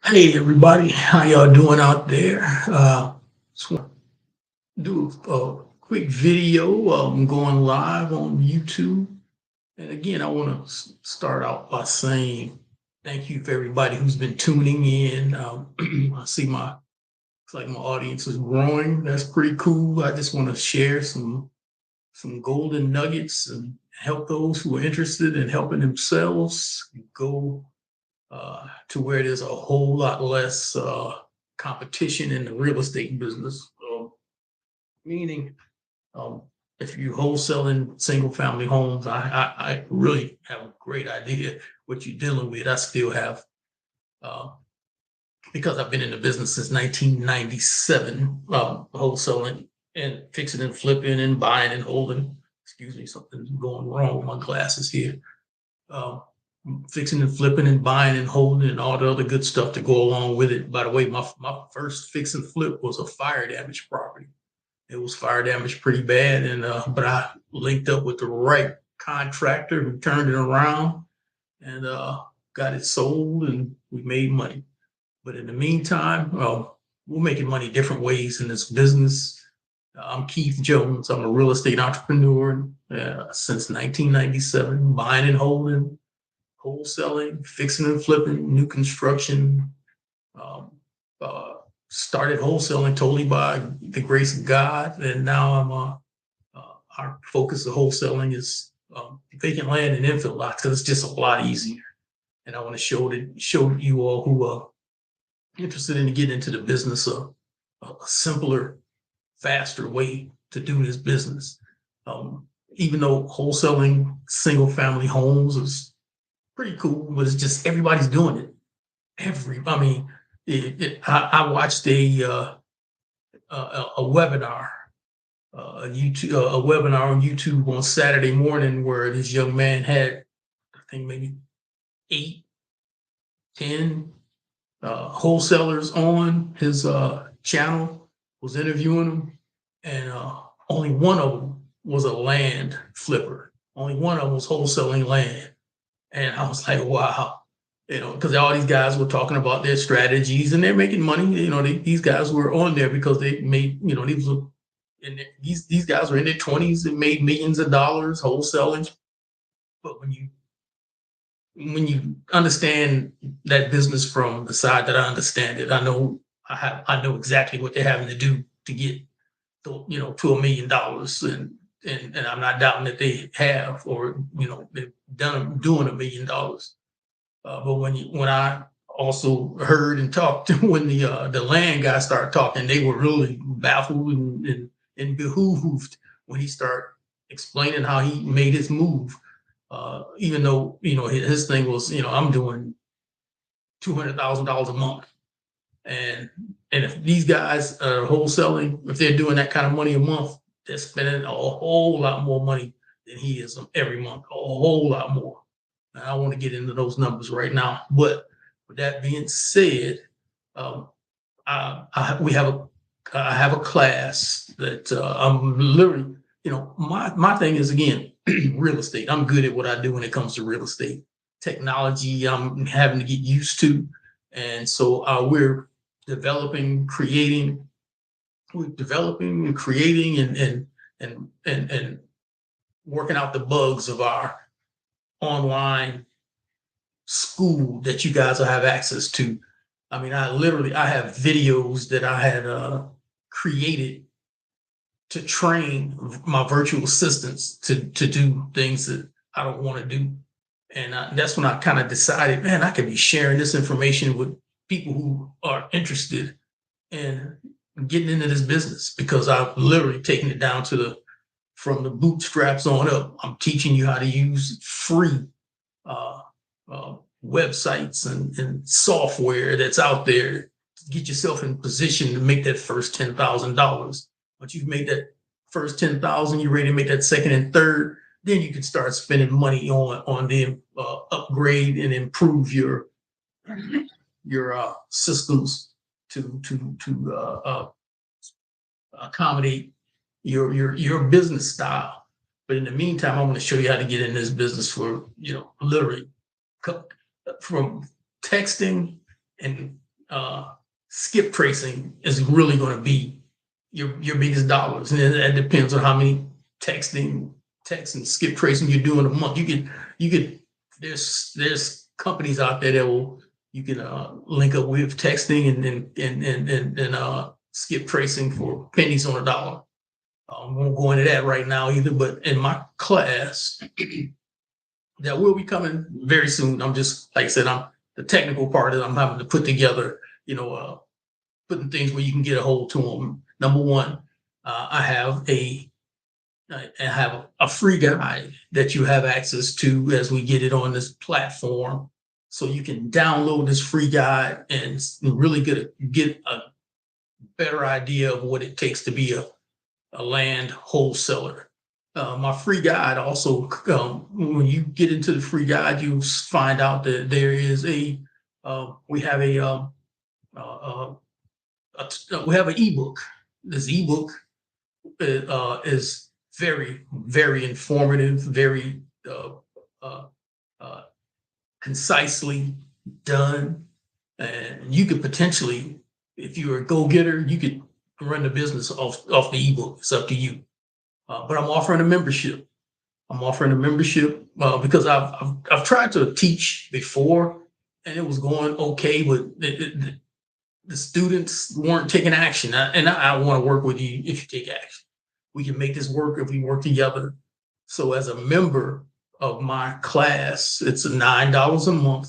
Hey everybody, how y'all doing out there? Just want to do a quick video. I'm going live on YouTube, and again, I want to start out by saying thank you for everybody who's been tuning in. I see it's like my audience is growing. That's pretty cool. I just want to share some golden nuggets and help those who are interested in helping themselves go to where there's a whole lot less competition in the real estate business. Meaning, um, if you wholesaling single family homes, I really have a great idea what you're dealing with. I still have, uh, because I've been in the business since 1997, wholesaling and fixing and flipping and buying and holding. Excuse me, something's going wrong with my glasses here. Um, Fixing and flipping and buying and holding and all the other good stuff to go along with it. By the way, my first fix and flip was a fire damage property. It was fire damage pretty bad, and but I linked up with the right contractor who turned it around and got it sold, and we made money. But in the meantime, we're making money different ways in this business. I'm Keith Jones. I'm a real estate entrepreneur since 1997, buying and holding, wholesaling, fixing and flipping, new construction. Um, uh, Started wholesaling totally by the grace of God, and now our focus of wholesaling is vacant land and infill lots because it's just a lot easier. And I want to show you all who are interested in getting into the business a simpler, faster way to do this business. Even though wholesaling single family homes is pretty cool, but it's just everybody's doing it. I mean, I watched a webinar, a webinar on YouTube on Saturday morning where this young man had, I think maybe 8, 10 wholesalers on his channel, was interviewing them, and only one of them was a land flipper. Only one of them was wholesaling land. And I was like, wow, because all these guys were talking about their strategies and they're making money. These guys were on there because they made, these guys were in their 20s and made millions of dollars wholesaling. But when you understand that business from the side that I understand it, I know exactly what they're having to do to get to $1 million, and I'm not doubting that they have, or they've done doing $1 million. But when I also heard and talked when the land guy started talking, they were really baffled and behooved when he started explaining how he made his move. Even though his thing was, I'm doing $200,000 a month, and if these guys are wholesaling, if they're doing that kind of money a month, they're spending a whole lot more money than he is every month, a whole lot more. I don't want to get into those numbers right now, but with that being said, um, I have a class that I'm literally, my thing is, again, real estate. I'm good at what I do when it comes to real estate. Technology, I'm having to get used to, and so we're developing and creating and working out the bugs of our online school that you guys will have access to. I mean, I have videos that I had created to train my virtual assistants to do things that I don't want to do. And that's when I kind of decided, man, I could be sharing this information with people who are interested in getting into this business, because I've literally taken it down to from the bootstraps on up. I'm teaching you how to use free uh, uh, websites and software that's out there to get yourself in position to make that first $10,000. Once you've made that first 10,000, you're ready to make that second and third. Then you can start spending money on the upgrade and improve your systems to accommodate your business style. But in the meantime, I want to show you how to get in this business for literally from texting and skip tracing is really going to be your biggest dollars, and that depends on how many text and skip tracing you're doing a month. You could there's companies out there that will you can link up with texting and skip tracing for pennies on a dollar. I won't go into that right now either, but in my class that will be coming very soon. I'm just, like I said, I'm the technical part that I'm having to put together, putting things where you can get a hold to them. Number one, I have a free guide that you have access to as we get it on this platform. So you can download this free guide and really get a better idea of what it takes to be a land wholesaler. My free guide also, when you get into the free guide, you find out that there is we have an ebook. This ebook is very, very informative, very concisely done. And you could potentially, if you're a go-getter, you could run the business off the ebook. It's up to you. But I'm offering a membership. Because I've tried to teach before, and it was going okay, but the students weren't taking action. I want to work with you if you take action. We can make this work if we work together. So as a member of my class, it's $9 a month,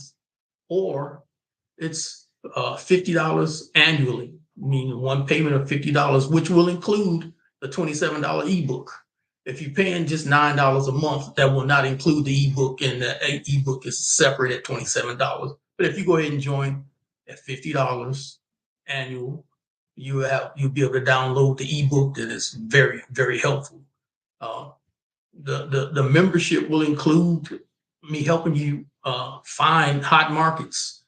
or it's $50 annually, meaning one payment of $50, which will include the $27 ebook. If you're paying just $9 a month, that will not include the ebook, and the ebook is separate at $27. But if you go ahead and join at $50 annual, you'll be able to download the ebook that is very, very helpful. The membership will include me helping you find hot markets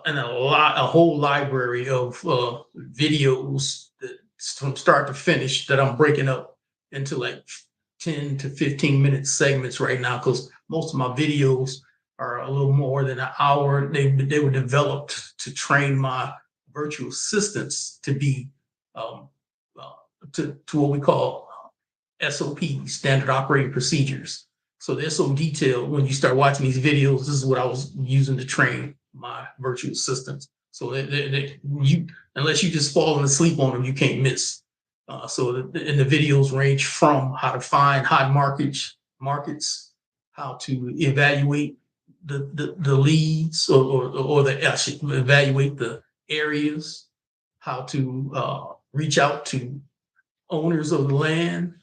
and a whole library of videos that, from start to finish, that I'm breaking up into like 10 to 15 minute segments right now, because most of my videos are a little more than an hour. They were developed to train my virtual assistants to be to what we call SOP, standard operating procedures. So they're so detailed. When you start watching these videos, this is what I was using to train my virtual assistants. So unless you just falling asleep on them, you can't miss. And the videos range from how to find hot markets, how to evaluate the leads, or evaluate the areas, how to reach out to owners of the land,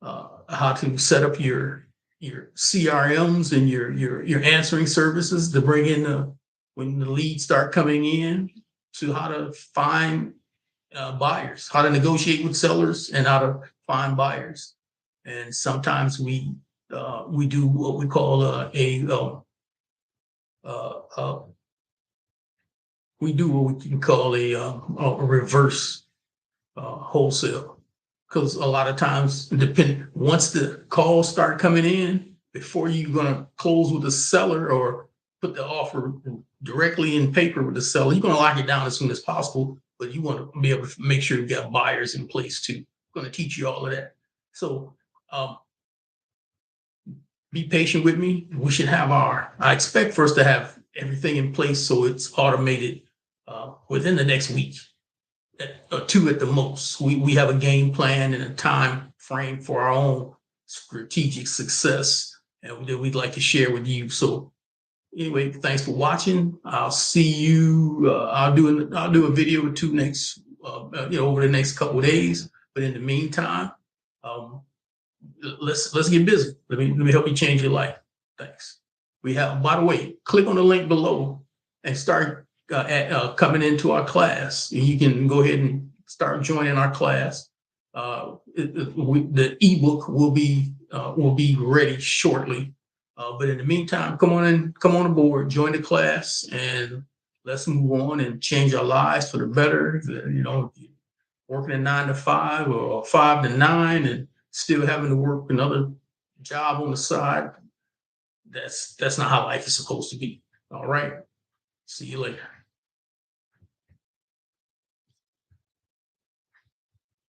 how to set up your CRMs and your answering services to bring in when the leads start coming in, to how to find buyers, how to negotiate with sellers, and how to find buyers. And sometimes we do what we call a reverse wholesale, because a lot of times, once the calls start coming in, before you're going to close with the seller or put the offer directly in paper with the seller, you're going to lock it down as soon as possible, but you want to be able to make sure you got buyers in place too. I'm going to teach you all of that. So be patient with me. I expect for us to have everything in place so it's automated within the next week, or two at the most. We have a game plan and a time frame for our own strategic success, and that we'd like to share with you. So anyway, thanks for watching. I'll see you. I'll do a video or two next, over the next couple of days. But in the meantime, let's get busy. Let me help you change your life. Thanks. By the way, click on the link below and start coming into our class. You can go ahead and start joining our class. The ebook will be ready shortly. But in the meantime, come on aboard, join the class, and let's move on and change our lives for the better. Working a 9 to 5 or 5 to 9 and still having to work another job on the side. That's not how life is supposed to be. All right. See you later.